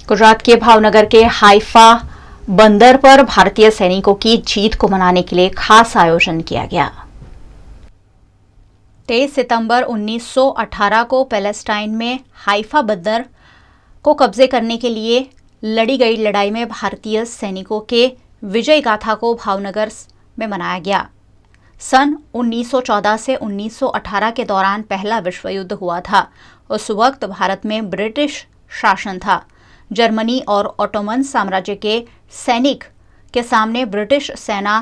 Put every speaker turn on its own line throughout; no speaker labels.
गुजरात के भावनगर के हाइफा बंदर पर भारतीय सैनिकों की जीत को मनाने के लिए खास आयोजन किया गया। 23 सितंबर 1918 को पैलेस्टाइन में हाइफा बंदर को कब्जे करने के लिए लड़ी गई लड़ाई में भारतीय सैनिकों के विजय गाथा को भावनगर में मनाया गया। सन 1914 से 1918 के दौरान पहला विश्व युद्ध हुआ था। उस वक्त भारत में ब्रिटिश शासन था। जर्मनी और ओटोमन साम्राज्य के सैनिक के सामने ब्रिटिश सेना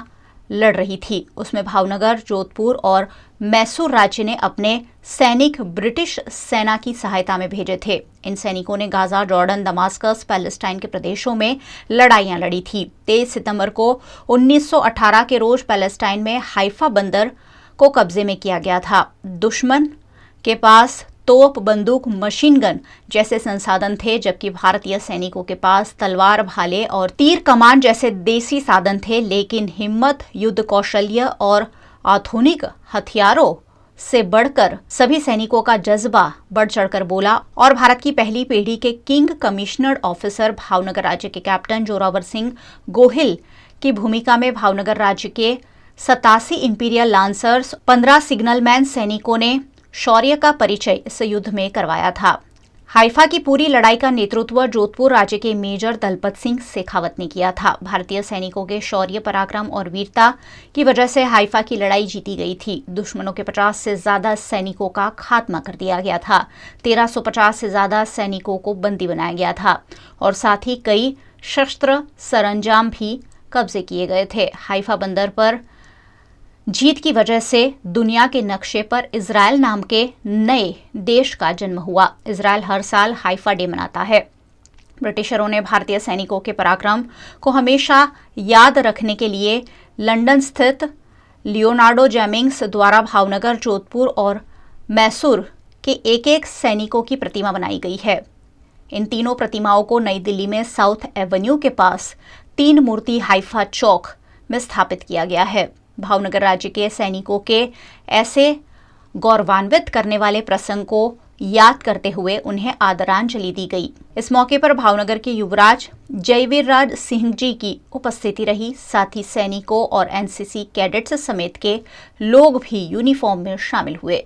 लड़ रही थी। उसमें भावनगर, जोधपुर और मैसूर राज्य ने अपने सैनिक ब्रिटिश सेना की सहायता में भेजे थे। इन सैनिकों ने गाजा, जॉर्डन, दमास्कस, पैलेस्टाइन के प्रदेशों में लड़ाइयां लड़ी थी। 23 सितंबर को 1918 के रोज पैलेस्टाइन में हाइफा बंदर को कब्जे में किया गया था। दुश्मन के पास तोप, बंदूक, मशीन गन जैसे संसाधन थे, जबकि भारतीय सैनिकों के पास तलवार, भाले और तीर कमान जैसे देसी साधन थे। लेकिन हिम्मत, युद्ध कौशल्य और आधुनिक हथियारों से बढ़कर सभी सैनिकों का जज्बा बढ़ चढ़कर बोला और भारत की पहली पीढ़ी के किंग कमिश्नर्ड ऑफिसर भावनगर राज्य के कैप्टन जोरावर सिंह गोहिल की भूमिका में भावनगर राज्य के 87 इंपीरियल लांसर्स, 15 सिग्नलमैन सैनिकों ने शौर्य का परिचय इस युद्ध में करवाया था। हाइफा की पूरी लड़ाई का नेतृत्व जोधपुर राज्य के मेजर दलपत सिंह शेखावत ने किया था। भारतीय सैनिकों के शौर्य, पराक्रम और वीरता की वजह से हाइफा की लड़ाई जीती गई थी। दुश्मनों के 50 से ज्यादा सैनिकों का खात्मा कर दिया गया था। 1350 से ज्यादा सैनिकों को बंदी बनाया गया था और साथ ही कई शस्त्र सरंजाम भी कब्जे किए गए थे। हाइफा बंदर पर जीत की वजह से दुनिया के नक्शे पर इजराइल नाम के नए देश का जन्म हुआ। इजराइल हर साल हाइफा डे मनाता है। ब्रिटिशरों ने भारतीय सैनिकों के पराक्रम को हमेशा याद रखने के लिए लंदन स्थित लियोनार्डो जेमिंग्स द्वारा भावनगर, जोधपुर और मैसूर के एक सैनिकों की प्रतिमा बनाई गई है। इन तीनों प्रतिमाओं को नई दिल्ली में साउथ एवेन्यू के पास 3 मूर्ति हाइफा चौक में स्थापित किया गया है। भावनगर राज्य के सैनिकों के ऐसे गौरवान्वित करने वाले प्रसंग को याद करते हुए उन्हें आदरांजलि दी गई। इस मौके पर भावनगर के युवराज जयवीरराज सिंह जी की उपस्थिति रही। साथ ही सैनिकों और एनसीसी कैडेट्स समेत के लोग भी यूनिफॉर्म में शामिल हुए।